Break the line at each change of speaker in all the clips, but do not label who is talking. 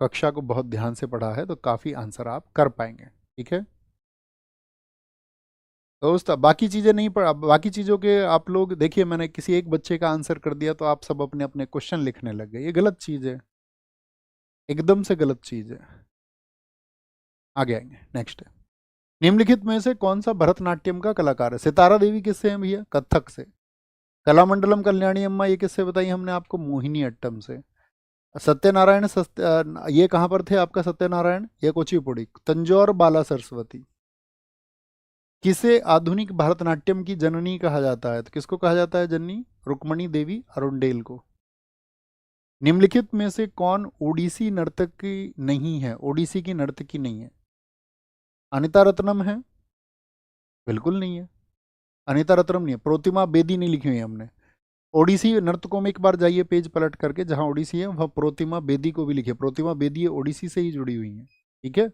कक्षा को बहुत ध्यान से पढ़ा है तो काफ़ी आंसर आप कर पाएंगे। ठीक है दोस्त, बाकी चीज़ें नहीं पढ़, बाकी चीज़ों के आप लोग देखिए, मैंने किसी एक बच्चे का आंसर कर दिया तो आप सब अपने अपने क्वेश्चन लिखने लग गए, ये गलत चीज़ है, एकदम से गलत चीज़ है। आगे आएंगे, नेक्स्ट है, निम्नलिखित में से कौन सा भरतनाट्यम का कलाकार है? सितारा देवी किससे है भैया? कथक से। कलामंडलम कल्याणी अम्मा ये किससे बताई हमने आपको? मोहिनी अट्टम से। सत्यनारायण ये कहाँ पर थे आपका सत्यनारायण? ये कुचिपुड़ी। तंजौर बाला सरस्वती। किसे आधुनिक भरतनाट्यम की जननी कहा जाता है? तो किसको कहा जाता है जननी? रुक्मणी देवी अरुंडेल को। निम्नलिखित में से कौन ओडिसी नर्तकी नहीं है? ओडिसी की नर्तकी नहीं है। अनिता रत्नम है? बिल्कुल नहीं है, अनिता रत्नम नहीं है। प्रोतिमा बेदी नहीं लिखी हुई है हमने। ओडिसी नर्तकों में एक बार जाइए पेज पलट करके, जहां ओडिसी है वहां प्रोतिमा बेदी को भी लिखिए। प्रोतिमा बेदी ये ओडिसी से ही जुड़ी हुई है। ठीक है,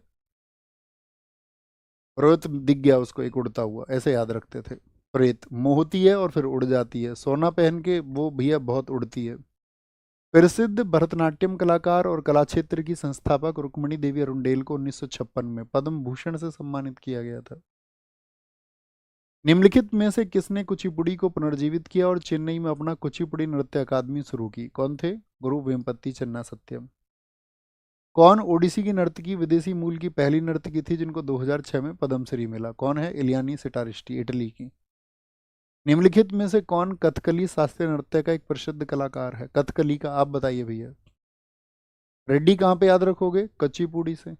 प्रेत दिख गया उसको एक उड़ता हुआ, ऐसे याद रखते थे। प्रेत मोहती है और फिर उड़ जाती है, सोना पहन के वो भैया बहुत उड़ती है। प्रसिद्ध भरतनाट्यम कलाकार और कला क्षेत्र की संस्थापक रुक्मणी देवी अरुंडेल को 1956 में पद्म भूषण से सम्मानित किया गया था। निम्नलिखित में से किसने कुचिपुड़ी को पुनर्जीवित किया और चेन्नई में अपना कुचिपुड़ी नृत्य अकादमी शुरू की? कौन थे? गुरु वेम्पति चन्ना सत्यम। कौन ओडिसी की नर्तकी विदेशी मूल की पहली नर्तकी थी जिनको 2006 में पद्मश्री मिला? कौन है? इलियानी सिटारिस्टी, इटली की। निम्नलिखित में से कौन कथकली शास्त्रीय नृत्य का एक प्रसिद्ध कलाकार है? कथकली का आप बताइए भैया। रेड्डी कहाँ पे याद रखोगे? कुचिपुड़ी से।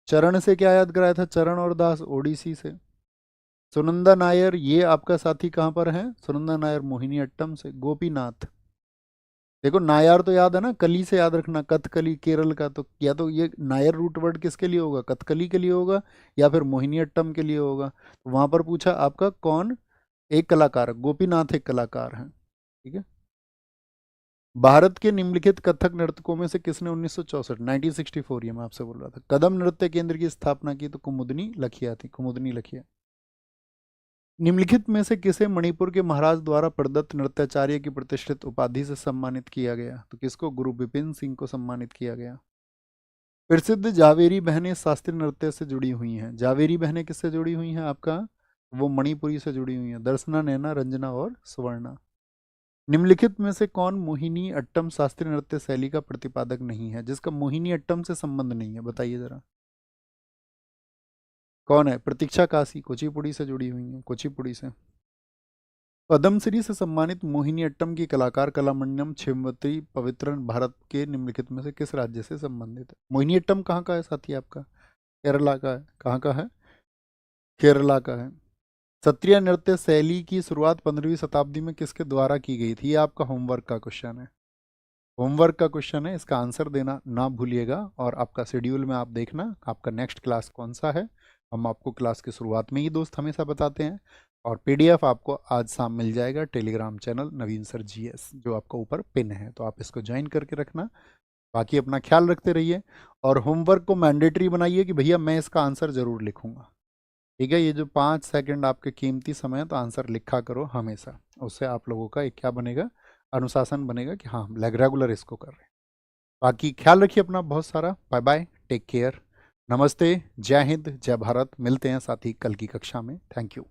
चरण से क्या याद कराया था? चरण और दास ओडिसी से। सुनंदा नायर ये आपका साथी कहाँ पर है? सुनंदा नायर मोहिनी अट्टम से। गोपीनाथ, देखो नायर तो याद है ना, कली से याद रखना, कथकली केरल का, तो या तो ये नायर रूट वर्ड किसके लिए होगा? कथकली के लिए होगा या फिर मोहिनी अट्टम के लिए होगा। तो वहां पर पूछा आपका कौन एक कलाकार है? गोपीनाथ एक कलाकार है। ठीक है, भारत के निम्नलिखित कथक नर्तकों में से किसने 1964 1964 ये मैं आपसे बोल रहा था कदम नृत्य केंद्र की स्थापना की? तो कुमुदनी लखिया थी, कुमुदनी लखिया। निम्नलिखित में से किसे मणिपुर के महाराज द्वारा प्रदत्त नृत्याचार्य की प्रतिष्ठित उपाधि से सम्मानित किया गया? तो किसको? गुरु विपिन सिंह को सम्मानित किया गया। प्रसिद्ध जावेरी बहनें शास्त्रीय नृत्य से जुड़ी हुई हैं। जावेरी बहनें किससे जुड़ी हुई हैं आपका? वो मणिपुरी से जुड़ी हुई हैं, दर्शना, नैना, रंजना और सुवर्णा। निम्नलिखित में से कौन मोहिनी अट्टम शास्त्रीय नृत्य शैली का प्रतिपादक नहीं है, जिसका मोहिनी अट्टम से संबंध नहीं है? बताइए जरा कौन है? प्रतीक्षा काशी, कुचिपुड़ी से जुड़ी हुई है, कुचिपुड़ी से। पद्मश्री से सम्मानित मोहिनी अट्टम की कलाकार कलामंडलम छिमवती पवित्रन भारत के निम्नलिखित में से किस राज्य से संबंधित है? मोहिनी अट्टम कहाँ का है साथी आपका? केरला का है। कहाँ का है? केरला का है। सत्रिय नृत्य शैली की शुरुआत 15वीं शताब्दी में किसके द्वारा की गई थी? ये आपका होमवर्क का क्वेश्चन है, होमवर्क का क्वेश्चन है, इसका आंसर देना ना भूलिएगा। और आपका शेड्यूल में आप देखना आपका नेक्स्ट क्लास कौन सा है। हम आपको क्लास की शुरुआत में ही दोस्त हमेशा बताते हैं। और पीडीएफ आपको आज शाम मिल जाएगा टेलीग्राम चैनल नवीन सर जीएस, जो आपका ऊपर पिन है, तो आप इसको ज्वाइन करके रखना। बाकी अपना ख्याल रखते रहिए और होमवर्क को मैंडेटरी बनाइए कि भैया मैं इसका आंसर जरूर लिखूंगा। ठीक है, ये जो 5 सेकंड आपके कीमती समय है तो आंसर लिखा करो हमेशा। उससे आप लोगों का एक क्या बनेगा? अनुशासन बनेगा कि हाँ हम रेगुलर इसको कर रहे हैं। बाकी ख्याल रखिए अपना बहुत सारा। बाय बाय, टेक केयर, नमस्ते, जय हिंद, जय भारत। मिलते हैं साथी कल की कक्षा में। Thank you.